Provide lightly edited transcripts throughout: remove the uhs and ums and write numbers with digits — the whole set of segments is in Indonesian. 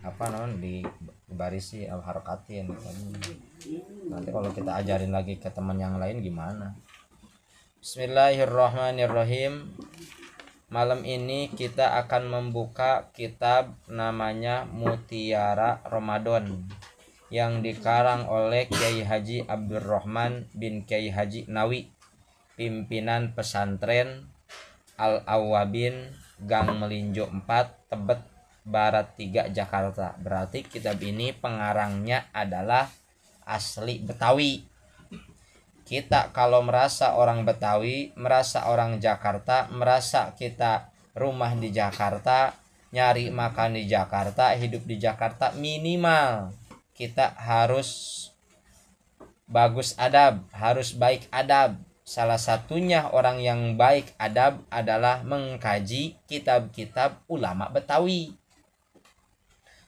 apa namanya dibarisi al harokatin. Nanti kalau kita ajarin lagi ke teman yang lain gimana. Bismillahirrahmanirrahim. Malam ini kita akan membuka kitab namanya Mutiara Ramadan yang dikarang oleh Kiai Haji Abdurrahman bin Kiai Haji Nawi, pimpinan pesantren Al-Awwabin Gang Melinjo 4 Tebet Barat 3 Jakarta. Berarti kitab ini pengarangnya adalah asli Betawi. Kita kalau merasa orang Betawi, merasa orang Jakarta, merasa kita rumah di Jakarta, nyari makan di Jakarta, hidup di Jakarta, minimal kita harus bagus adab, harus baik adab. Salah satunya orang yang baik adab adalah mengkaji kitab-kitab ulama Betawi.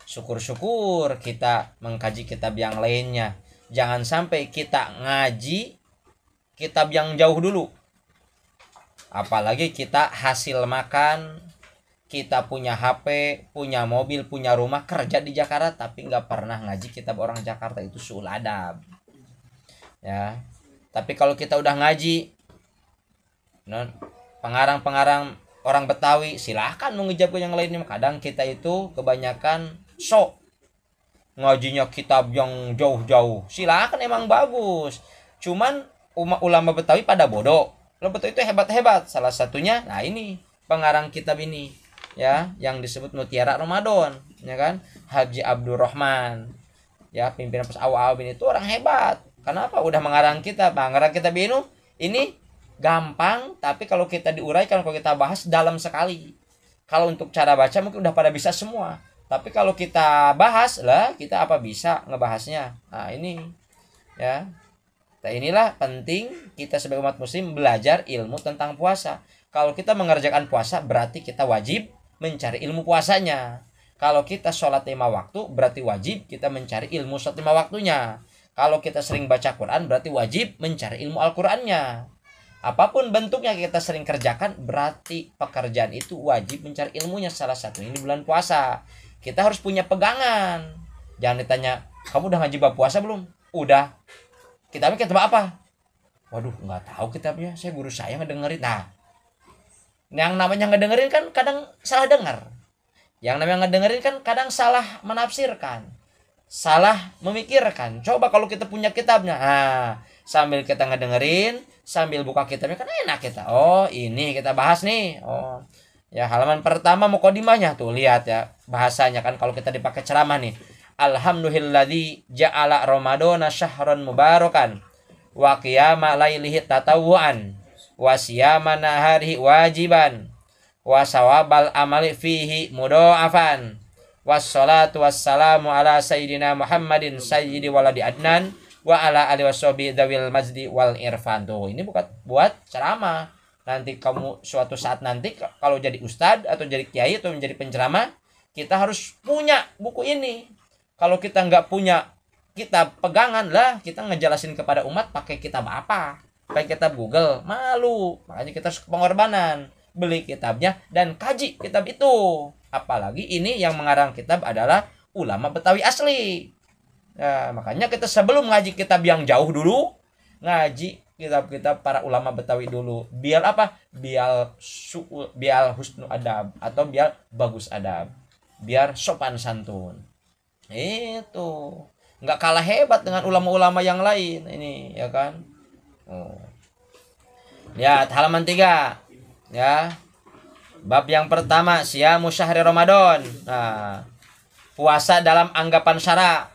Syukur-syukur kita mengkaji kitab yang lainnya. Jangan sampai kita ngaji kitab yang jauh dulu. Apalagi kita hasil makan, kita punya HP, punya mobil, punya rumah, kerja di Jakarta, tapi nggak pernah ngaji kitab orang Jakarta, itu suul adab. Ya. Tapi kalau kita udah ngaji, pengarang-pengarang orang Betawi, silahkan mengijab ke yang lainnya. Kadang kita itu kebanyakan sok ngajinya kitab yang jauh-jauh, silahkan, emang bagus. Cuman ulama Betawi pada bodoh. Ulama Betawi itu hebat-hebat. Salah satunya, nah ini pengarang kitab ini, ya, yang disebut Mutiara Ramadan, ya kan, Haji Abdurrahman, ya, pimpinan Al-Awwabin itu orang hebat. Kenapa? Udah mengarang kitab. Mengarang kitab ini gampang, tapi kalau kita diuraikan, kalau kita bahas dalam sekali. Kalau untuk cara baca mungkin udah pada bisa semua. Tapi kalau kita bahas lah, kita apa bisa ngebahasnya. Nah ini, ya. Nah inilah penting kita sebagai umat muslim belajar ilmu tentang puasa. Kalau kita mengerjakan puasa berarti kita wajib mencari ilmu puasanya. Kalau kita sholat 5 waktu berarti wajib kita mencari ilmu sholat 5 waktunya. Kalau kita sering baca Quran berarti wajib mencari ilmu Al-Qurannya. Apapun bentuknya kita sering kerjakan berarti pekerjaan itu wajib mencari ilmunya. Salah satunya ini bulan puasa. Kita harus punya pegangan. Jangan ditanya, kamu udah ngaji bab puasa belum? Udah. Kitabnya kitab apa? Waduh, nggak tahu kitabnya. Saya guru saya ngedengerin. Nah, yang namanya ngedengerin kan kadang salah dengar. Yang namanya ngedengerin kan kadang salah menafsirkan, salah memikirkan. Coba kalau kita punya kitabnya, nah, sambil kita ngedengerin, sambil buka kitabnya kan enak kita. Oh, ini kita bahas nih. Oh, ya halaman pertama mukadimahnya tuh, lihat ya bahasanya kan kalau kita dipakai ceramah nih. Alhamdulilladzi ja'ala Ramadana syahran mubarakan wa qiyama lailihi tatawuan wa siyama naharihi wajiban wa sawabal amali fihi mudha'afan wassalatu wassalamu ala sayyidina Muhammadin sayyidi waladi adnan wa ala alihi washabihi dzawil majdi wal irfan. Tuh, ini buat ceramah. Nanti kamu suatu saat nanti kalau jadi ustadz atau jadi kiai atau menjadi penceramah, kita harus punya buku ini. Kalau kita nggak punya kitab pegangan lah, kita ngejelasin kepada umat pakai kitab apa? Pakai kitab Google, malu. Makanya kita harus pengorbanan, beli kitabnya dan kaji kitab itu. Apalagi ini yang mengarang kitab adalah ulama Betawi asli. Nah, makanya kita sebelum ngaji kitab yang jauh dulu, ngaji kitab-kitab para ulama Betawi dulu. Biar apa? Biar husnu adab atau biar bagus adab. Biar sopan santun. Itu nggak kalah hebat dengan ulama-ulama yang lain ini, ya kan. Oh. Lihat halaman 3, ya. Bab yang pertama, siyamu syahri Ramadan. Nah, puasa dalam anggapan syara.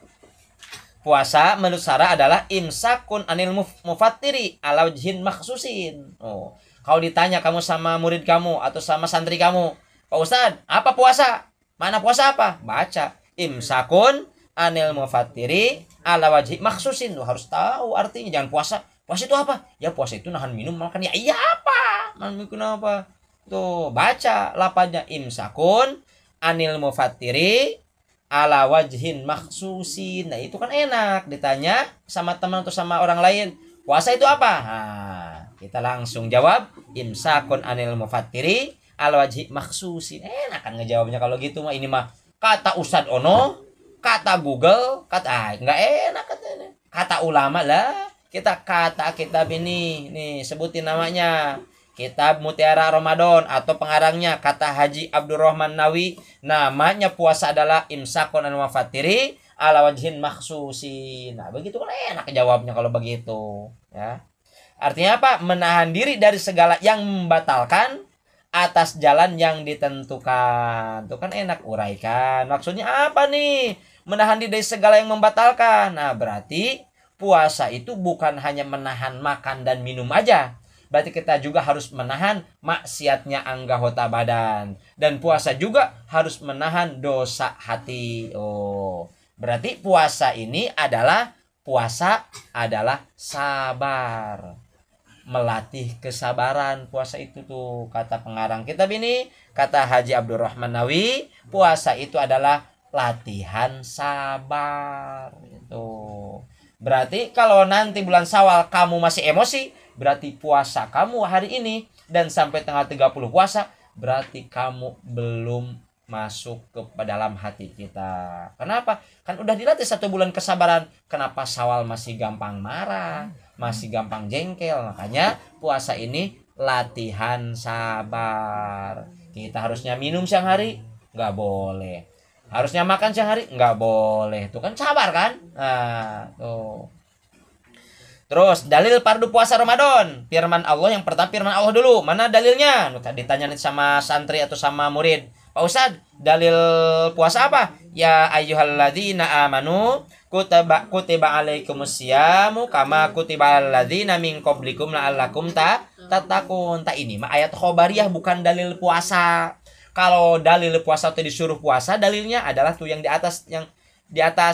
Puasa menurut syara adalah imsakun anil mufattiri ala wajhin makhsusin. Oh, kalau ditanya kamu sama murid kamu atau sama santri kamu, Pak Ustadz, apa puasa? Mana puasa apa? Baca imsakun anil mufattiri ala wajhi makhsusin. Lu harus tahu artinya. Jangan puasa. Puasa itu apa? Ya puasa itu nahan minum makan. Ya iya apa? Nahan minum apa? Tuh, baca lapanya imsakun anil mufattiri ala wajhin makhsusin. Nah, itu kan enak ditanya sama teman atau sama orang lain. Puasa itu apa? Nah, kita langsung jawab imsakun anil mufattiri ala wajhi makhsusin. Enak kan ngejawabnya kalau gitu mah. Ini mah kata Ustadz Ono, kata Google, kata nggak enak katanya. Kata ulama lah. Kita kata kitab ini, nih sebutin namanya. Kitab Mutiara Ramadan atau pengarangnya kata Haji Abdurrahman Nawi, namanya puasa adalah imsakun an mafatiri ala wajhin makhsusin. Nah, begitu kan enak jawabnya kalau begitu, ya. Artinya apa? Menahan diri dari segala yang membatalkan atas jalan yang ditentukan. Itu kan enak uraikan. Maksudnya apa nih? Menahan diri dari segala yang membatalkan. Nah, berarti puasa itu bukan hanya menahan makan dan minum aja. Berarti kita juga harus menahan maksiatnya anggota badan. Dan puasa juga harus menahan dosa hati. Oh, berarti puasa adalah sabar. Melatih kesabaran puasa itu tuh. Kata pengarang kitab ini, kata Haji Abdurrahman Nawi, puasa itu adalah latihan sabar. Itu. Berarti kalau nanti bulan Syawal kamu masih emosi, berarti puasa kamu hari ini dan sampai tanggal 30 puasa, berarti kamu belum masuk ke dalam hati kita. Kenapa? Kan udah dilatih 1 bulan kesabaran. Kenapa Syawal masih gampang marah, masih gampang jengkel? Makanya puasa ini latihan sabar. Kita harusnya minum siang hari, nggak boleh. Harusnya makan siang hari, nggak boleh. Itu kan sabar kan? Nah, tuh. Terus dalil fardu puasa Ramadan. Firman Allah yang pertama, firman Allah dulu. Mana dalilnya? Ditanya sama santri atau sama murid. Pak Ustadz, dalil puasa apa? Ya ayyuhalladzina amanu kutiba alaikumusyamu kama kutiba alladzina min qablikum la'allakum tattaqun. Ini mah ayat khobariyah bukan dalil puasa. Kalau dalil puasa atau disuruh puasa, dalilnya adalah tuh yang di atas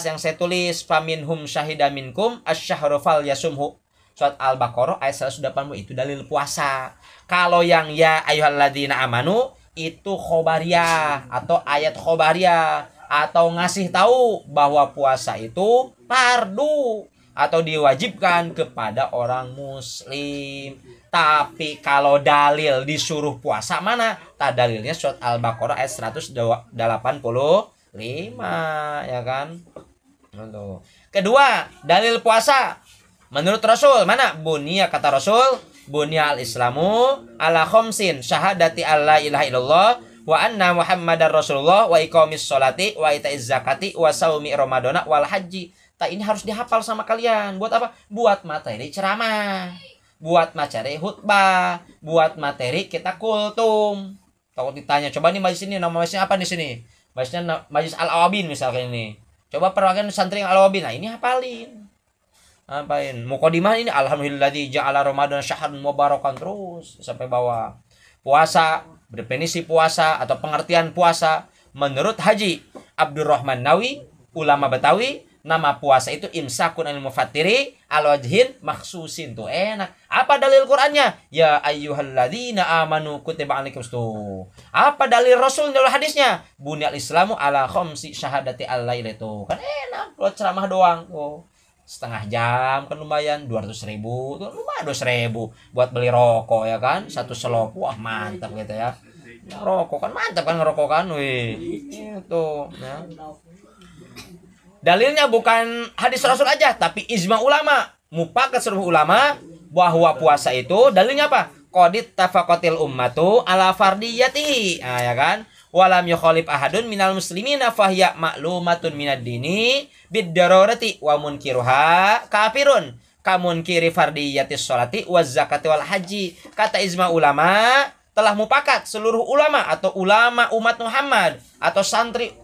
yang saya tulis, faminhum syahida minkum asyhahru fal yasumhu. Surat Al-Baqarah ayat 180 itu dalil puasa. Kalau yang ya ayyuhalladzina amanu itu khobariyah atau ayat khobariyah atau ngasih tahu bahwa puasa itu fardu atau diwajibkan kepada orang muslim. Tapi kalau dalil disuruh puasa mana? Dalilnya surat Al-Baqarah ayat 185 ya kan? Kedua, dalil puasa menurut Rasul mana? Bunia kata Rasul, bunia al-islamu ala khamsin syahadati alla ilaha illallah wa anna muhammadar rasulullah wa iqamis sholati wa itaiz zakati wa saumi ramadana wal haji. Ini harus dihafal sama kalian. Buat apa? Buat materi ceramah, buat materi khutbah, buat materi kita kultum. Kalau ditanya, coba nih majlis ini nama majlisnya apa di sini? Majlisnya Majlis Al-Awabin misalkan ini. Coba perwakilan santri yang Al-Awabin. Nah, ini hafalin. Apain? Mukadimah ini alhamdulilladzi ja'ala Ramadan syahran mubarakan terus sampai bawah. Puasa, definisi puasa atau pengertian puasa menurut Haji Abdurrahman Nawi, ulama Betawi, nama puasa itu imsakun anil mufattiri ala wajhin makhsusin. Tuh enak. Apa dalil Qur'annya? Ya ayyuhalladzina amanu kutiba alaikumus tuh. Apa dalil Rasul dalam hadisnya? Bunyal islamu ala khamsi syahadati alla ilaha itu. Kan enak kalau ceramah doang. Oh. Setengah jam kan lumayan 200.000 tuh lumayan 200.000 buat beli rokok ya kan, 1 selop. Wah mantap gitu ya, rokok kan mantap kan, ngerokok kan, wih itu ya. Dalilnya bukan hadis Rasul aja tapi ijma ulama, mufakat seluruh ulama bahwa puasa itu dalilnya apa? Qadit tafaqatil ummatu ala fardiyatihi, nah, ya kan, walam yukhalif ahadun minal muslimina fahiya ma'lumatun minad dini bid-darurati wa munkiruha kafirun kamunkiri fardiyatis sholati waz zakati wal haji. Kata ijma ulama, telah mufakat seluruh ulama atau ulama umat Muhammad atau santri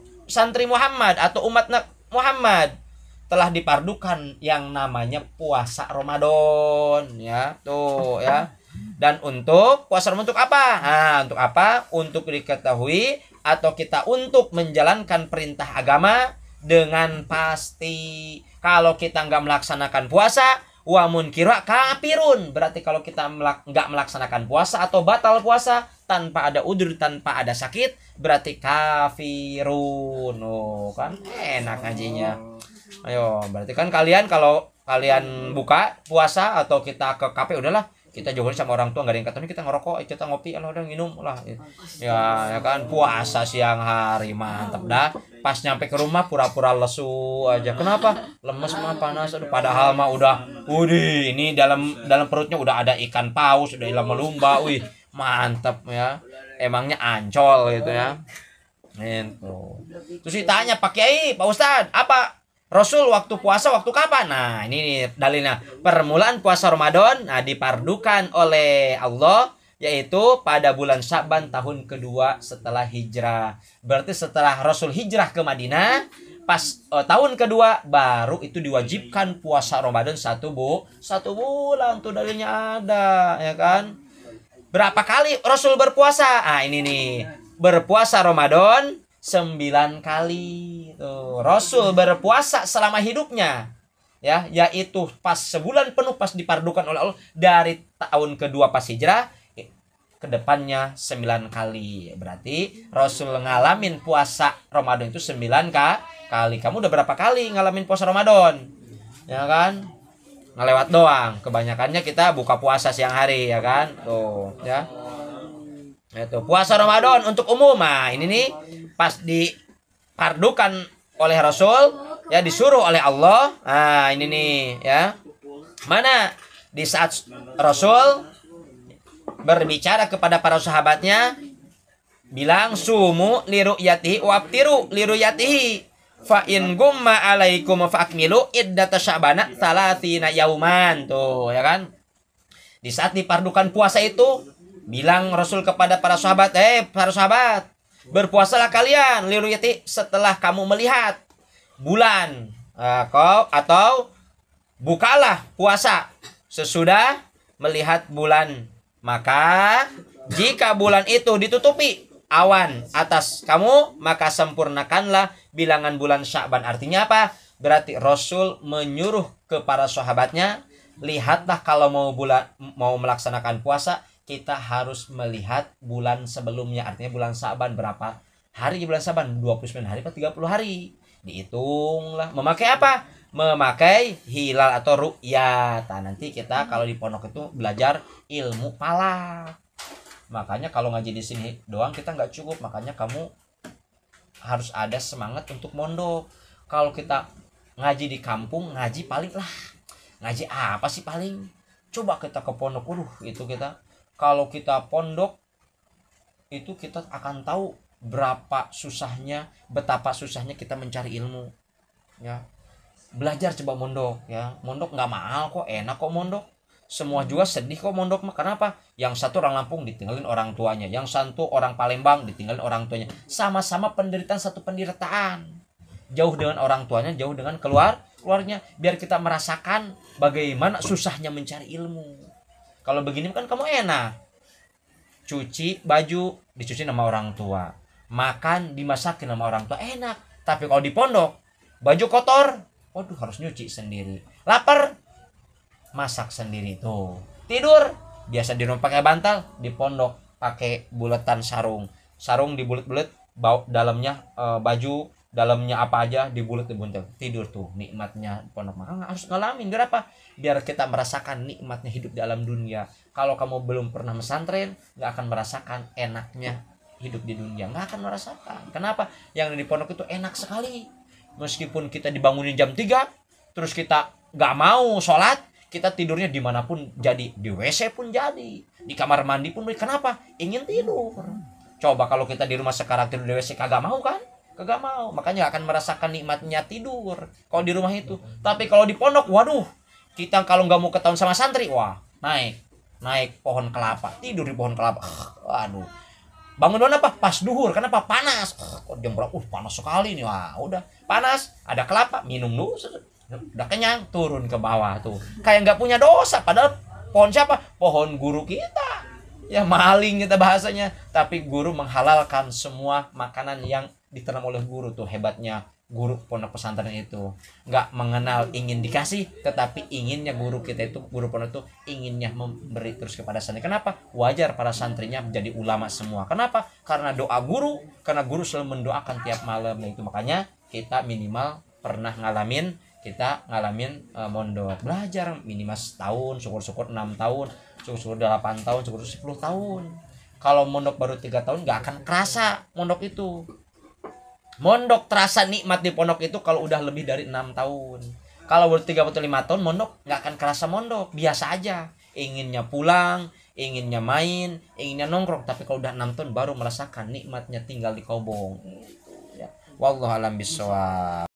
Muhammad atau umat Muhammad telah dipardukan yang namanya puasa Ramadan ya tuh ya. Dan untuk puasa Ramadan untuk apa? Nah, untuk apa? Untuk diketahui atau kita untuk menjalankan perintah agama dengan pasti. Kalau kita nggak melaksanakan puasa, wa munkira kafirun. Berarti kalau kita nggak melaksanakan puasa atau batal puasa tanpa ada udzur, tanpa ada sakit, berarti kafirun. Oh, kan enak ngajinya. Ayo, berarti kan kalian kalau kalian buka puasa atau kita ke KP udahlah kita juga sama orang tua nggak ada yang kata kita ngerokok, kita ngopi, udah minum lah ya kan. Puasa siang hari mantap dah, pas nyampe ke rumah pura-pura lesu aja. Kenapa? Lemes mah, panas. Aduh, padahal mah udah ini dalam perutnya udah ada ikan paus, udah lama lumba, mantap ya, emangnya Ancol gitu ya. Terus ditanya Pak Kiai, Pak Ustadz, apa Rasul waktu puasa waktu kapan? Nah, ini nih dalilnya. Permulaan puasa Ramadan dipardukan oleh Allah yaitu pada bulan Sya'ban tahun kedua setelah hijrah. Berarti setelah Rasul hijrah ke Madinah, pas tahun kedua baru itu diwajibkan puasa Ramadan satu bulan. Tuh dalilnya ada, ya kan? Berapa kali Rasul berpuasa? Ini nih. Berpuasa Ramadan 9 kali. Tuh, Rasul berpuasa selama hidupnya, ya, yaitu pas sebulan penuh pas dipardukan oleh Allah dari tahun kedua pas hijrah ke depannya 9 kali. Berarti Rasul ngalamin puasa Ramadan itu 9 kali. Kamu udah berapa kali ngalamin puasa Ramadan? Ya kan? Ngelewat doang. Kebanyakannya kita buka puasa siang hari, ya kan? Tuh, ya. Itu puasa Ramadan untuk umum. Ini nih pas dipardukan oleh Rasul, ya, disuruh oleh Allah. Ini nih, ya. Mana di saat Rasul berbicara kepada para sahabatnya, bilang sumu liru'yatihi waftiru liru'yatihi fa in gumma alaikum fa'akmilu iddata sya'bana salatina yauman. Tuh, ya kan? Di saat dipardukan puasa itu, bilang Rasul kepada para sahabat, para sahabat, berpuasalah kalian liruyati setelah kamu melihat bulan, atau bukalah puasa sesudah melihat bulan. Maka jika bulan itu ditutupi awan atas kamu, maka sempurnakanlah bilangan bulan Sya'ban. Artinya apa? Berarti Rasul menyuruh ke para sahabatnya, lihatlah kalau mau melaksanakan puasa, kita harus melihat bulan sebelumnya. Artinya bulan Sya'ban berapa hari bulan Sya'ban? 29 hari atau 30 hari. Dihitunglah. Memakai apa? Memakai hilal atau ru'yat. Nanti kita kalau di pondok itu belajar ilmu falak. Makanya kalau ngaji di sini doang kita nggak cukup. Makanya kamu harus ada semangat untuk mondok. Kalau kita ngaji di kampung, ngaji paling lah. Ngaji apa sih paling? Coba kita ke pondok, itu kita. Kalau kita pondok itu kita akan tahu betapa susahnya kita mencari ilmu, ya. Belajar coba mondok, ya. Mondok nggak mahal kok, enak kok mondok. Semua juga sedih kok mondok mah. Kenapa? Yang satu orang Lampung ditinggalin orang tuanya, yang satu orang Palembang ditinggalin orang tuanya. Sama-sama penderitaan, satu penderitaan. Jauh dengan orang tuanya, jauh dengan keluarnya, biar kita merasakan bagaimana susahnya mencari ilmu. Kalau begini kan kamu enak. Cuci baju dicuci sama orang tua. Makan dimasakin sama orang tua, enak. Tapi kalau di pondok, baju kotor, harus nyuci sendiri. Lapar, masak sendiri tuh. Tidur, biasa di rumah pakai bantal, di pondok pakai buletan sarung. Sarung dibulet-bulet, dalamnya baju, dalamnya apa aja dibulet-buntel. Tidur tuh, nikmatnya pondok. Maka harus ngalamin. Biar apa? Biar kita merasakan nikmatnya hidup di alam dunia. Kalau kamu belum pernah pesantren, nggak akan merasakan enaknya hidup di dunia. Nggak akan merasakan. Kenapa? Yang di pondok itu enak sekali. Meskipun kita dibangunin jam 3, terus kita nggak mau sholat, kita tidurnya dimanapun jadi. Di WC pun jadi. Di kamar mandi pun. Kenapa? Ingin tidur. Coba kalau kita di rumah sekarang tidur di WC, kagak mau kan? Kagak mau. Makanya akan merasakan nikmatnya tidur kalau di rumah itu. Tapi kalau di pondok, kita kalau nggak mau ketahuan sama santri, naik pohon kelapa, tidur di pohon kelapa. Bangun apa? Pas duhur. Kenapa? Panas. Jam berapa? Panas sekali nih. Udah panas. Ada kelapa, minum dulu. Udah kenyang, turun ke bawah tuh. Kayak nggak punya dosa. Padahal pohon siapa? Pohon guru kita. Ya maling kita bahasanya. Tapi guru menghalalkan semua makanan yang ditanam oleh guru tuh. Hebatnya guru pondok pesantren itu, nggak mengenal ingin dikasih, tetapi inginnya guru kita itu, guru pondok itu inginnya memberi terus kepada santri. Kenapa? Wajar para santrinya menjadi ulama semua. Kenapa? Karena doa guru, karena guru selalu mendoakan tiap malam. Itu makanya kita minimal pernah ngalamin mondok, belajar minimal setahun, syukur-syukur 6 tahun, syukur 8 tahun, syukur 10 tahun. Kalau mondok baru 3 tahun nggak akan kerasa mondok itu. Mondok terasa nikmat di pondok itu kalau udah lebih dari 6 tahun. Kalau baru 35 tahun mondok nggak akan kerasa mondok, biasa aja. Inginnya pulang, inginnya main, inginnya nongkrong. Tapi kalau udah 6 tahun baru merasakan nikmatnya tinggal di Kaubong. Ya. Wallahu a'lam bishawab.